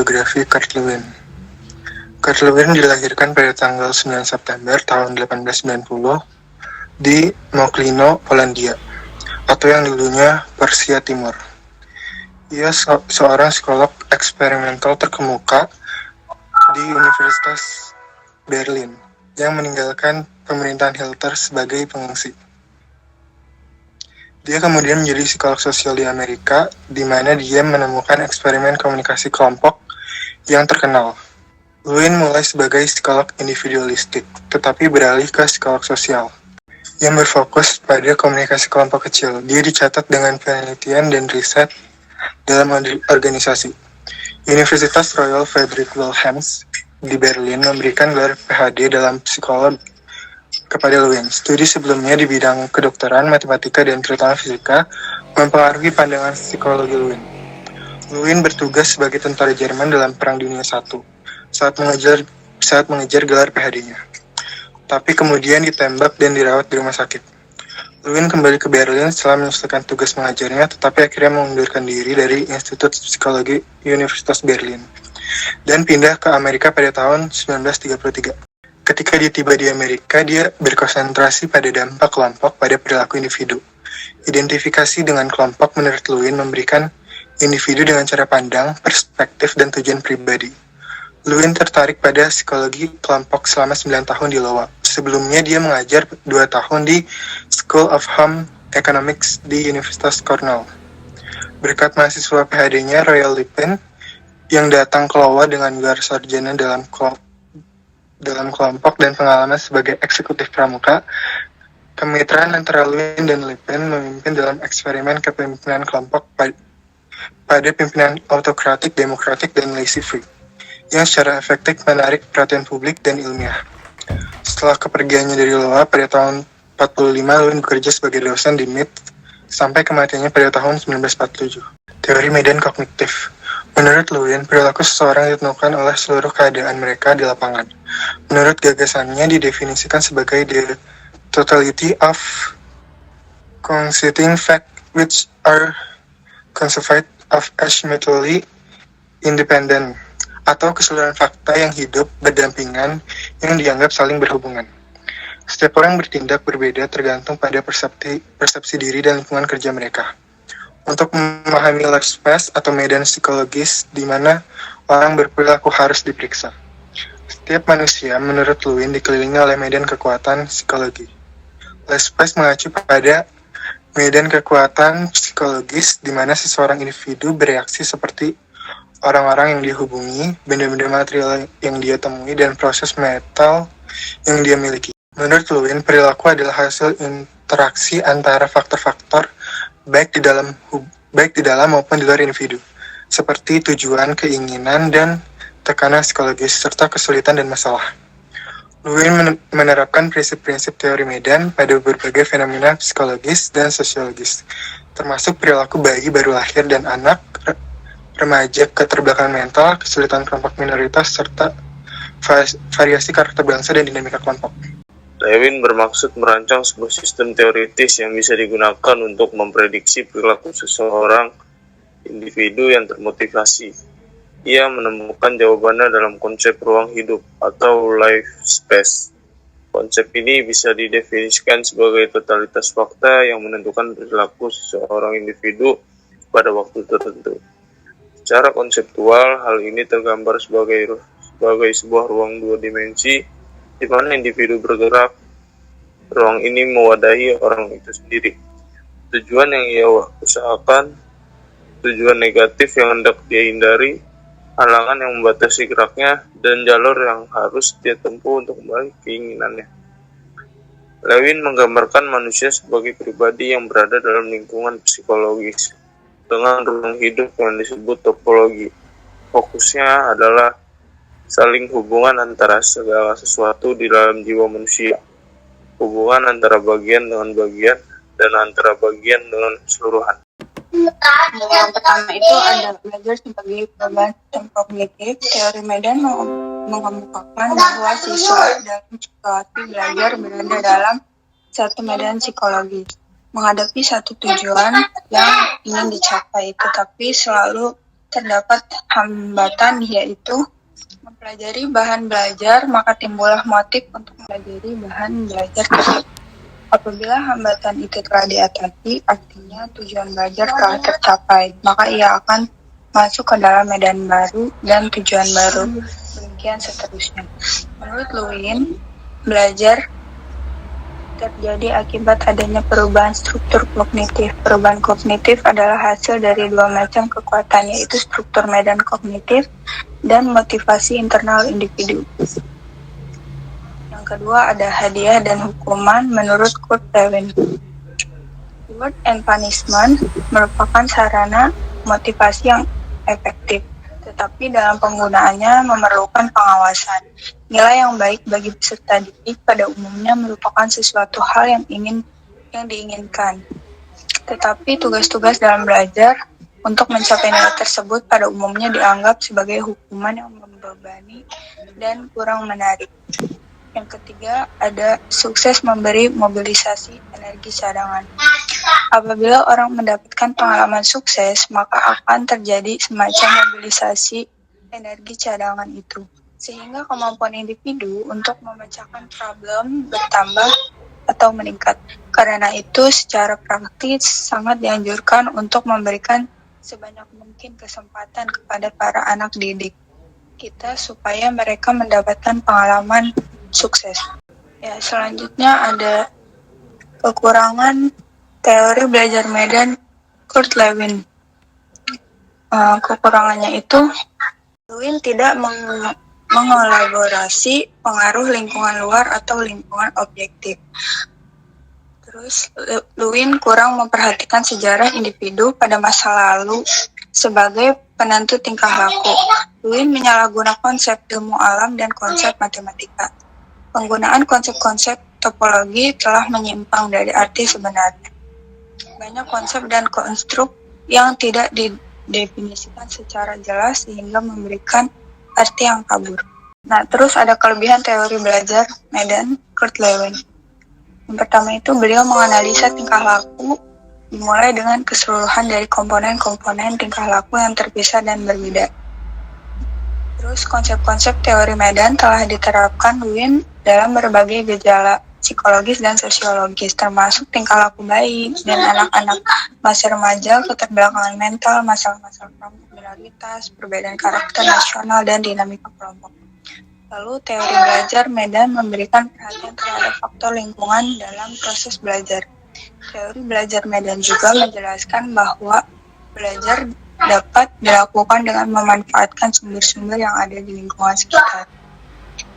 biografi Kurt Lewin. Kurt Lewin dilahirkan pada tanggal 9 September tahun 1890 di Moklino, Polandia, atau yang dulunya Persia Timur. Ia seorang psikolog eksperimental terkemuka di Universitas Berlin yang meninggalkan pemerintahan Hitler sebagai pengungsi. Dia kemudian menjadi psikolog sosial di Amerika, di mana dia menemukan eksperimen komunikasi kelompok yang terkenal. Lewin mulai sebagai psikolog individualistik, tetapi beralih ke psikolog sosial, yang berfokus pada komunikasi kelompok kecil. Dia dicatat dengan penelitian dan riset dalam organisasi. Universitas Royal Friedrich Wilhelms di Berlin memberikan gelar PhD dalam psikologi kepada Lewin. Studi sebelumnya di bidang kedokteran, matematika, dan terutama fisika mempengaruhi pandangan psikologi Lewin. Lewin bertugas sebagai tentara Jerman dalam Perang Dunia I saat mengejar gelar PhD-nya. Tapi kemudian ditembak dan dirawat di rumah sakit. Lewin kembali ke Berlin setelah menyelesaikan tugas mengajarnya, tetapi akhirnya mengundurkan diri dari Institut Psikologi Universitas Berlin dan pindah ke Amerika pada tahun 1933. Ketika dia tiba di Amerika, dia berkonsentrasi pada dampak kelompok pada perilaku individu. Identifikasi dengan kelompok menurut Lewin memberikan individu dengan cara pandang, perspektif, dan tujuan pribadi. Lewin tertarik pada psikologi kelompok selama 9 tahun di Iowa. Sebelumnya dia mengajar 2 tahun di School of Home Economics di Universitas Cornell. Berkat mahasiswa PhD-nya Royal Lipin yang datang ke Iowa dengan gelar sarjana dalam kelompok dan pengalaman sebagai eksekutif pramuka, kemitraan antara Lewin dan Lipin memimpin dalam eksperimen kepemimpinan kelompok pada pimpinan autokratik, demokratik, dan laissez-faire yang secara efektif menarik perhatian publik dan ilmiah. Setelah kepergiannya dari Iowa pada tahun 45, Lewin bekerja sebagai dosen di MIT sampai kematiannya pada tahun 1947. Teori medan kognitif. Menurut Lewin, perilaku seseorang ditentukan oleh seluruh keadaan mereka di lapangan. Menurut gagasannya didefinisikan sebagai the totality of coinciding facts which are conceived of as mutually independent, atau keseluruhan fakta yang hidup berdampingan yang dianggap saling berhubungan. Setiap orang bertindak berbeda tergantung pada persepsi diri dan lingkungan kerja mereka. Untuk memahami life space atau medan psikologis di mana orang berperilaku harus diperiksa. Setiap manusia, menurut Lewin, dikelilingi oleh medan kekuatan psikologi. Life space mengacu pada medan kekuatan psikologis di mana seseorang individu bereaksi seperti orang-orang yang dihubungi, benda-benda material yang dia temui, dan proses mental yang dia miliki. Menurut Lewin, perilaku adalah hasil interaksi antara faktor-faktor baik di dalam maupun di luar individu, seperti tujuan, keinginan, dan tekanan psikologis, serta kesulitan dan masalah. Lewin menerapkan prinsip-prinsip teori medan pada berbagai fenomena psikologis dan sosiologis, termasuk perilaku bayi baru lahir dan anak, remaja, keterbelakangan mental, kesulitan kelompok minoritas, serta variasi karakter bangsa dan dinamika kelompok. Lewin bermaksud merancang sebuah sistem teoritis yang bisa digunakan untuk memprediksi perilaku seseorang individu yang termotivasi. Ia menemukan jawabannya dalam konsep ruang hidup atau life space. Konsep ini bisa didefinisikan sebagai totalitas fakta yang menentukan perilaku seseorang individu pada waktu tertentu. Secara konseptual, hal ini tergambar sebagai sebuah ruang 2 dimensi di mana individu bergerak. Ruang ini mewadahi orang itu sendiri. Tujuan yang ia usahakan, tujuan negatif yang hendak dia hindari, halangan yang membatasi geraknya, dan jalur yang harus dia tempuh untuk meraih keinginannya. Lewin menggambarkan manusia sebagai pribadi yang berada dalam lingkungan psikologis dengan ruang hidup yang disebut topologi. Fokusnya adalah saling hubungan antara segala sesuatu di dalam jiwa manusia, hubungan antara bagian dengan bagian, dan antara bagian dengan keseluruhan. Yang pertama itu ada belajar sebagai perubahan sistem kognitif. Teori medan mengemukakan bahwa siswa dalam situasi belajar berada dalam satu medan psikologis, menghadapi satu tujuan yang ingin dicapai, tetapi selalu terdapat hambatan, yaitu mempelajari bahan belajar, maka timbullah motif untuk mempelajari bahan belajar tersebut. Apabila hambatan itu telah diatasi, artinya tujuan belajar telah tercapai, maka ia akan masuk ke dalam medan baru dan tujuan baru. Demikian seterusnya. Menurut Lewin, belajar terjadi akibat adanya perubahan struktur kognitif. Perubahan kognitif adalah hasil dari dua macam kekuatan, yaitu struktur medan kognitif dan motivasi internal individu. Yang kedua ada hadiah dan hukuman menurut Kurt Lewin. Reward and punishment merupakan sarana motivasi yang efektif, tetapi dalam penggunaannya memerlukan pengawasan. Nilai yang baik bagi peserta didik pada umumnya merupakan sesuatu hal yang diinginkan. Tetapi tugas-tugas dalam belajar untuk mencapai nilai tersebut pada umumnya dianggap sebagai hukuman yang membebani dan kurang menarik. Yang ketiga ada sukses memberi mobilisasi energi cadangan. Apabila orang mendapatkan pengalaman sukses, maka akan terjadi semacam mobilisasi energi cadangan itu, sehingga kemampuan individu untuk memecahkan problem bertambah atau meningkat. Karena itu, secara praktis sangat dianjurkan untuk memberikan sebanyak mungkin kesempatan kepada para anak didik kita supaya mereka mendapatkan pengalaman sukses. Ya, selanjutnya ada kekurangan teori belajar medan Kurt Lewin. Kekurangannya itu, Lewin tidak mengelaborasi pengaruh lingkungan luar atau lingkungan objektif. Terus, Lewin kurang memperhatikan sejarah individu pada masa lalu sebagai penentu tingkah laku. Lewin menyalahgunakan konsep ilmu alam dan konsep matematika. Penggunaan konsep-konsep topologi telah menyimpang dari arti sebenarnya. Banyak konsep dan konstruk yang tidak didefinisikan secara jelas sehingga memberikan arti yang kabur. Nah, terus ada kelebihan teori belajar medan Kurt Lewin. Yang pertama itu beliau menganalisa tingkah laku dimulai dengan keseluruhan dari komponen-komponen tingkah laku yang terpisah dan berbeda. Terus konsep-konsep teori medan telah diterapkan Lewin dalam berbagai gejala psikologis dan sosiologis, termasuk tingkah laku bayi dan anak-anak, masa remaja, keterbelakangan mental, masalah-masalah kelompok minoritas, perbedaan karakter nasional, dan dinamika kelompok. Lalu teori belajar medan memberikan perhatian terhadap faktor lingkungan dalam proses belajar. Teori belajar medan juga menjelaskan bahwa belajar dapat dilakukan dengan memanfaatkan sumber-sumber yang ada di lingkungan sekitar.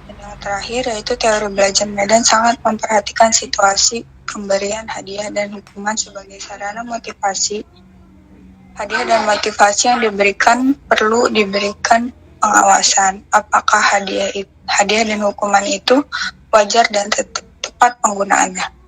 Dan yang terakhir yaitu teori belajar medan sangat memperhatikan situasi pemberian hadiah dan hukuman sebagai sarana motivasi. Hadiah dan motivasi yang diberikan perlu diberikan pengawasan. Apakah hadiah dan hukuman itu wajar dan tepat penggunaannya.